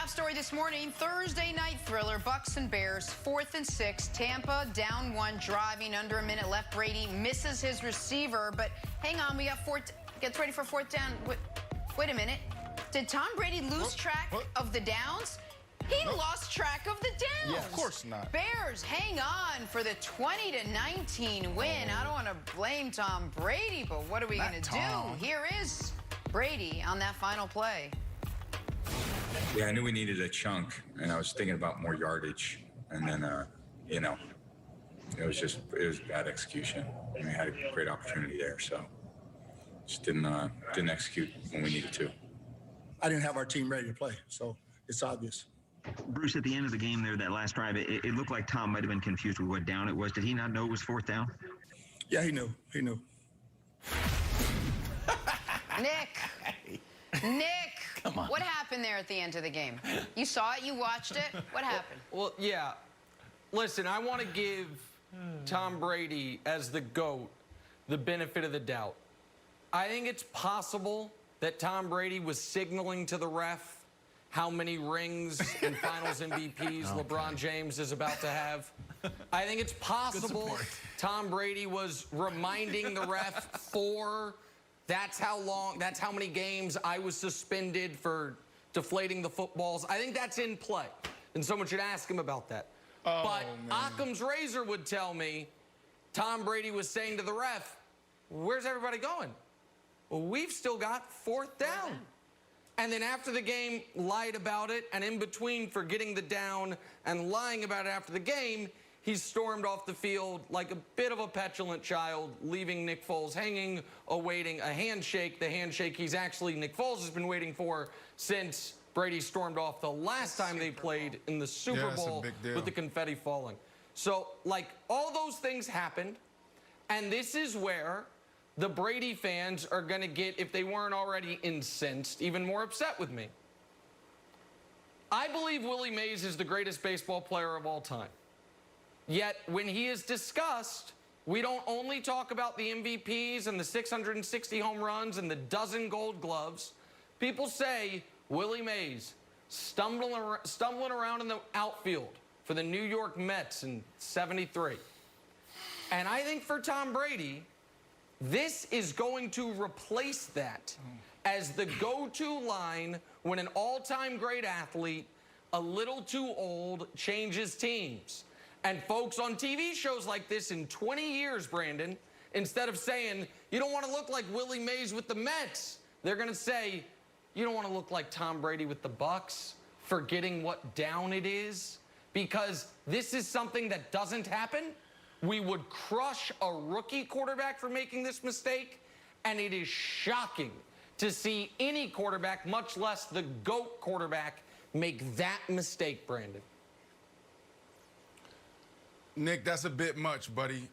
top story this morning, Thursday night thriller, Bucks and Bears, 4th and 6. Tampa down 1, driving under a minute left. Brady misses his receiver, but hang on, we got gets ready for 4th down. Wait a minute. Did Tom Brady lose track of the downs? He lost track of the downs. Yeah, of course not. Bears hang on for the 20-19 win. I don't want to blame Tom Brady, but what are we going to do? Here is Brady on that final play. Yeah, I knew we needed a chunk, and I was thinking about more yardage. And then, you know, it was bad execution. And we had a great opportunity there, so just didn't execute when we needed to. I didn't have our team ready to play, so it's obvious. Bruce, at the end of the game there, that last drive, it looked like Tom might have been confused with what down it was. Did he not know it was 4th down? Yeah, he knew. He knew. Nick, come on. What happened there at the end of the game? You saw it, you watched it. What happened? Well, yeah. Listen, I want to give Tom Brady, as the GOAT, the benefit of the doubt. I think it's possible that Tom Brady was signaling to the ref how many rings and finals MVPs LeBron James is about to have. I think it's possible Tom Brady was reminding the ref that's how many games I was suspended for deflating the footballs. I think that's in play, and someone should ask him about that. But Occam's razor would tell me Tom Brady was saying to the ref, where's everybody going? Well, we've still got 4th down. And then after the game, lied about it, and in between for getting the down and lying about it after the game, he stormed off the field like a bit of a petulant child, leaving Nick Foles hanging, awaiting a handshake, the handshake Nick Foles has been waiting for since Brady stormed off the last time they played in the Super Bowl with the confetti falling. So, like, all those things happened, and this is where the Brady fans are going to get, if they weren't already incensed, even more upset with me. I believe Willie Mays is the greatest baseball player of all time. Yet, when he is discussed, we don't only talk about the MVPs and the 660 home runs and the dozen gold gloves. People say Willie Mays stumbling around in the outfield for the New York Mets in '73. And I think for Tom Brady, this is going to replace that as the go-to line when an all-time great athlete, a little too old, changes teams. And folks on TV shows like this in 20 years, Brandon, instead of saying, you don't want to look like Willie Mays with the Mets, they're going to say, you don't want to look like Tom Brady with the Bucks, forgetting what down it is, because this is something that doesn't happen. We would crush a rookie quarterback for making this mistake, and it is shocking to see any quarterback, much less the GOAT quarterback, make that mistake, Brandon. Nick, that's a bit much, buddy.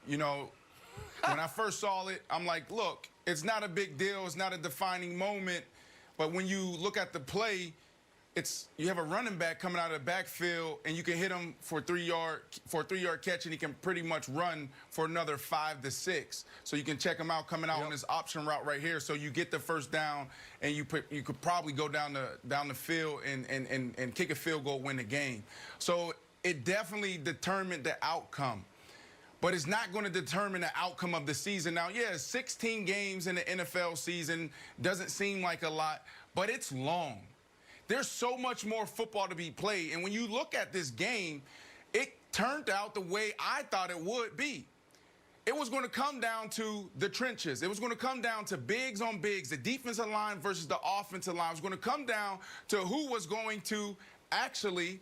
You know, when I first saw it, I'm like, look, it's not a big deal. It's not a defining moment. But when you look at the play, you have a running back coming out of the backfield, and you can hit him for a 3-yard catch, and he can pretty much run for another 5 to 6. So you can check him out coming out on this option route right here. So you get the first down, and you could probably go down the field and kick a field goal, win the game. So it definitely determined the outcome. But it's not going to determine the outcome of the season. Now, yeah, 16 games in the NFL season doesn't seem like a lot, but it's long. There's so much more football to be played. And when you look at this game, it turned out the way I thought it would be. It was going to come down to the trenches. It was going to come down to bigs on bigs, the defensive line versus the offensive line. It was going to come down to who was going to actually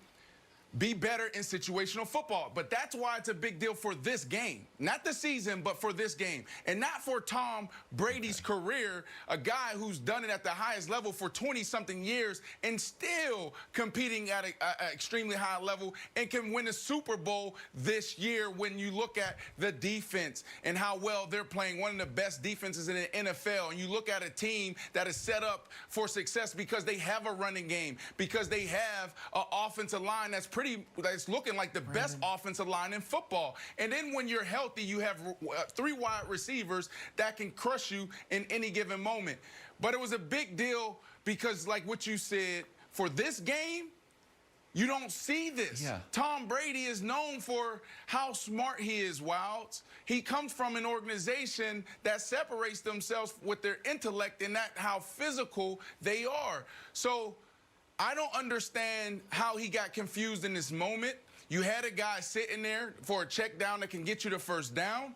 be better in situational football. But that's why it's a big deal for this game. Not the season, but for this game. And not for Tom Brady's career, a guy who's done it at the highest level for 20-something years and still competing at an extremely high level and can win a Super Bowl this year when you look at the defense and how well they're playing, one of the best defenses in the NFL. And you look at a team that is set up for success because they have a running game, because they have an offensive line that's looking like the best offensive line in football. And then when you're healthy, you have 3 wide receivers that can crush you in any given moment. But it was a big deal because, like what you said, for this game, you don't see this. Yeah. Tom Brady is known for how smart he is, Wilds. He comes from an organization that separates themselves with their intellect and that how physical they are. So I don't understand how he got confused in this moment. You had a guy sitting there for a check down that can get you the first down.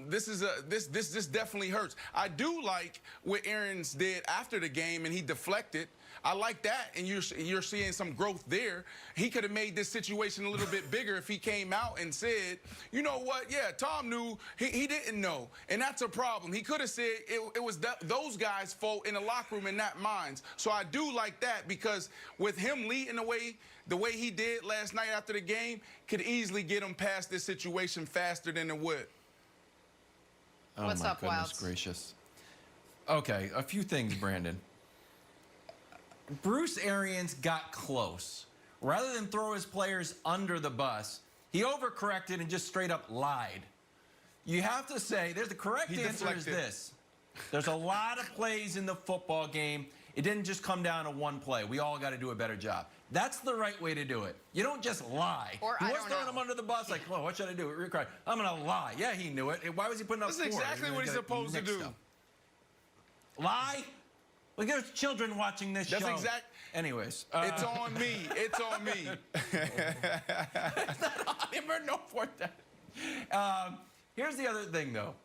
This definitely hurts. I do like what Aaron's did after the game, and he deflected. I like that, and you're seeing some growth there. He could have made this situation a little bit bigger if he came out and said, you know what, yeah, Tom knew, he didn't know, and that's a problem. He could have said it was those guys' fault in the locker room and not mine. So I do like that, because with him leading the way he did last night after the game, could easily get him past this situation faster than it would. Oh, What's my up, goodness Wilds? gracious. Okay, a few things, Brandon. Bruce Arians got close. Rather than throw his players under the bus, he overcorrected and just straight up lied. You have to say, the correct answer is this. There's a lot of plays in the football game. It didn't just come down to one play. We all got to do a better job. That's the right way to do it. You don't just lie. Or he I was don't throwing know. him under the bus like, oh, what should I do? I'm going to lie. Yeah, he knew it. Why was he putting up That's 4? exactly what he's supposed to do. Lie? Look, there's children watching this That's show. exact. Anyways. It's on me. It's on me. It's not on him or no fourth down. Here's the other thing, though.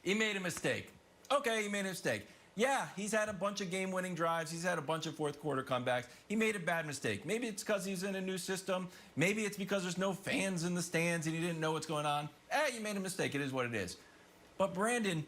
He made a mistake. Okay, he made a mistake. Yeah, he's had a bunch of game-winning drives. He's had a bunch of fourth-quarter comebacks. He made a bad mistake. Maybe it's because he's in a new system. Maybe it's because there's no fans in the stands and he didn't know what's going on. You made a mistake. It is what it is. But, Brandon,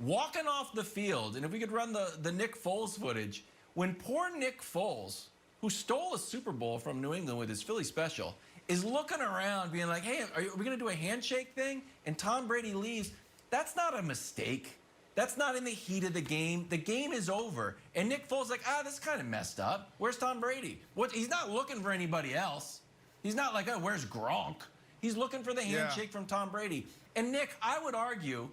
walking off the field, and if we could run the Nick Foles footage, when poor Nick Foles, who stole a Super Bowl from New England with his Philly special, is looking around being like, hey, are we going to do a handshake thing? And Tom Brady leaves. That's not a mistake. That's not in the heat of the game. The game is over. And Nick Foles is like, this is kind of messed up. Where's Tom Brady? He's not looking for anybody else. He's not like, where's Gronk? He's looking for the handshake from Tom Brady. And Nick, I would argue,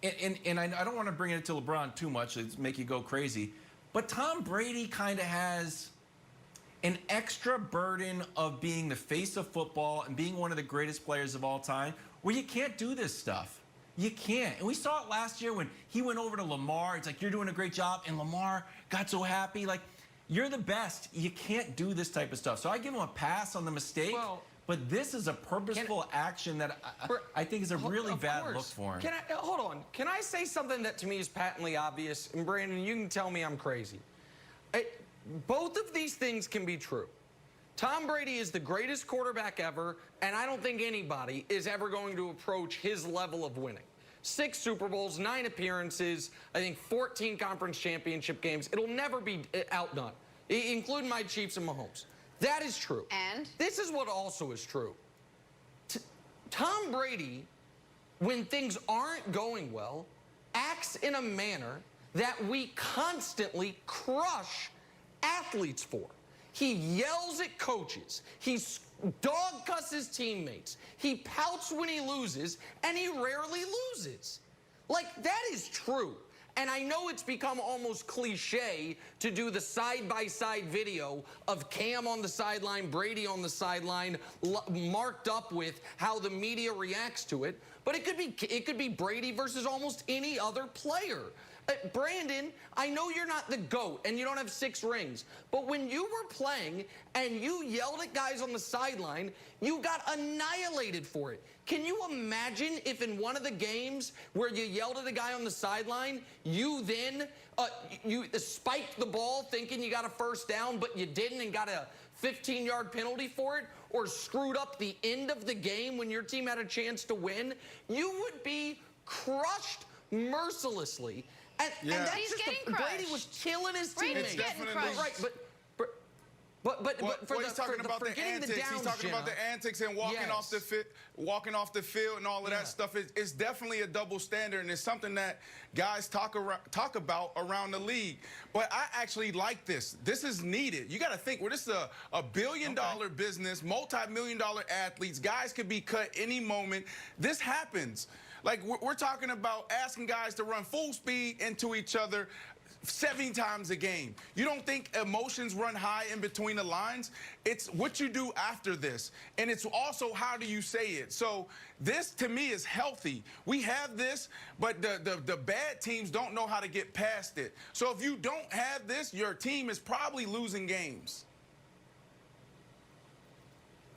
and I don't want to bring it to LeBron too much, it's make you go crazy, but Tom Brady kind of has an extra burden of being the face of football and being one of the greatest players of all time, where you can't do this stuff. You can't. And we saw it last year when he went over to Lamar. It's like, you're doing a great job. And Lamar got so happy. Like, you're the best. You can't do this type of stuff. So I give him a pass on the mistake. Well, but this is a purposeful action that I think is a really bad look for him. Hold on. Can I say something that to me is patently obvious? And Brandon, you can tell me I'm crazy. Both of these things can be true. Tom Brady is the greatest quarterback ever, and I don't think anybody is ever going to approach his level of winning. 6 Super Bowls, 9 appearances, I think 14 conference championship games. It'll never be outdone, including my Chiefs and Mahomes. That is true. And? This is what also is true. Tom Brady, when things aren't going well, acts in a manner that we constantly crush athletes for. He yells at coaches. He dog cusses teammates. He pouts when he loses, and he rarely loses. Like, that is true. And I know it's become almost cliche to do the side-by-side video of Cam on the sideline, Brady on the sideline, marked up with how the media reacts to it. But it could be Brady versus almost any other player. Brandon, I know you're not the GOAT and you don't have 6 rings, but when you were playing and you yelled at guys on the sideline, you got annihilated for it. Can you imagine if in one of the games where you yelled at a guy on the sideline, you then you spiked the ball thinking you got a first down, but you didn't and got a 15-yard penalty for it, or screwed up the end of the game when your team had a chance to win? You would be crushed mercilessly. And that's He's just getting Brady was killing his teammates. Brady's getting crushed. Right, but He's talking about the antics. He's talking about the antics and walking off the field and all of that stuff. It's definitely a double standard, and it's something that guys talk about around the league. But I actually like this. This is needed. You got to think, this is a billion-dollar business, multi-million-dollar athletes. Guys could be cut any moment. This happens. Like, we're talking about asking guys to run full speed into each other 7 times a game. You don't think emotions run high in between the lines? It's what you do after this. And it's also how do you say it. So this, to me, is healthy. We have this, but the bad teams don't know how to get past it. So if you don't have this, your team is probably losing games.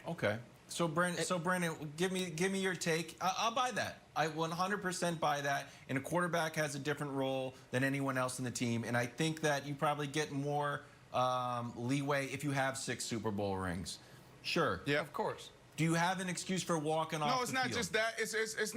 Okay. So Brandon, give me your take. I'll buy that. I 100% buy that. And a quarterback has a different role than anyone else in the team. And I think that you probably get more leeway if you have 6 Super Bowl rings. Sure. Yeah, Of course. Do you have an excuse for walking off? No, it's not just that. It's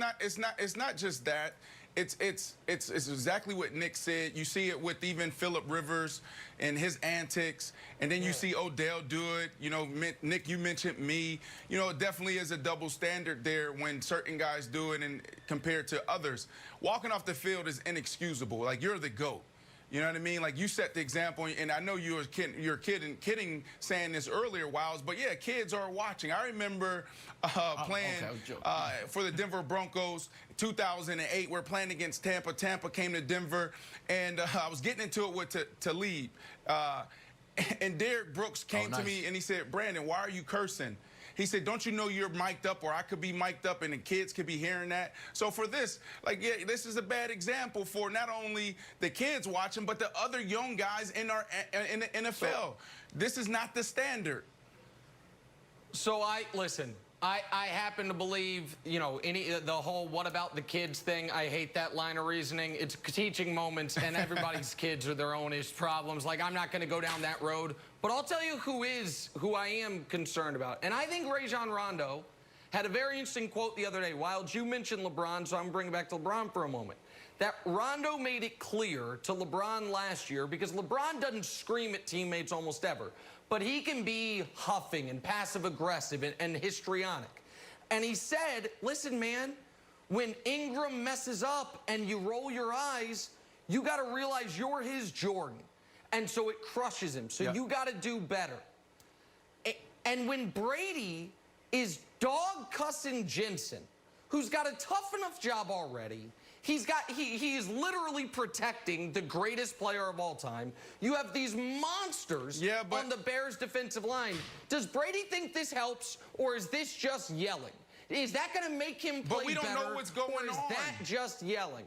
not just that. It's exactly what Nick said. You see it with even Phillip Rivers and his antics, and then you see Odell do it. You know, Nick, you mentioned me. You know, it definitely is a double standard there when certain guys do it and compared to others. Walking off the field is inexcusable. Like, you're the GOAT. You know what I mean? Like, you set the example, and I know you're kidding saying this earlier, Wiles, but yeah, kids are watching. I remember playing for the Denver Broncos 2008. We're playing against Tampa. Tampa came to Denver, and I was getting into it with Talib. And Derek Brooks came to me, and he said, Brandon, why are you cursing? He said, don't you know you're mic'd up, or I could be mic'd up and the kids could be hearing that? So for this, like, yeah, this is a bad example for not only the kids watching, but the other young guys in the NFL. This is not the standard. So listen, I happen to believe, you know, the whole what about the kids thing. I hate that line of reasoning. It's teaching moments, and everybody's kids are their own problems. Like, I'm not going to go down that road. But I'll tell you who I am concerned about. And I think Rajon Rondo had a very interesting quote the other day. Wild, you mentioned LeBron, so I'm bringing back to LeBron for a moment. That Rondo made it clear to LeBron last year, because LeBron doesn't scream at teammates almost ever, but he can be huffing and passive-aggressive and histrionic. And he said, listen, man, when Ingram messes up and you roll your eyes, you got to realize you're his Jordan. And so it crushes him. So you got to do better. And when Brady is dog-cussing Jensen, who's got a tough enough job already, he is literally protecting the greatest player of all time. You have these monsters on the Bears' defensive line. Does Brady think this helps, or is this just yelling? Is that going to make him play better? But we don't know what's going on. Or is that just yelling?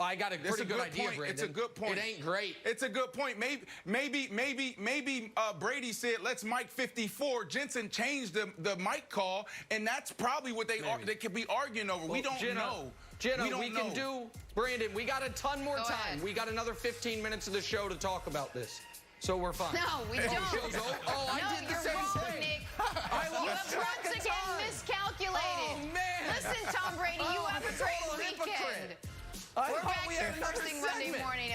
I got a pretty good idea, Brandon. It's a good point. It ain't great. It's a good point. Maybe Brady said, let's mic 54. Jensen changed the mic call, and that's probably what they could be arguing over. Well, we don't know. Jenna, we can do, Brandon, we got a ton more time. Ahead. We got another 15 minutes of the show to talk about this. So we're fine. No, we don't. I did the same wrong, thing. Nick. I You have once again miscalculated. Oh, man. Listen, Tom Brady, you have a great total weekend. hypocrite. We're back here first thing Monday morning.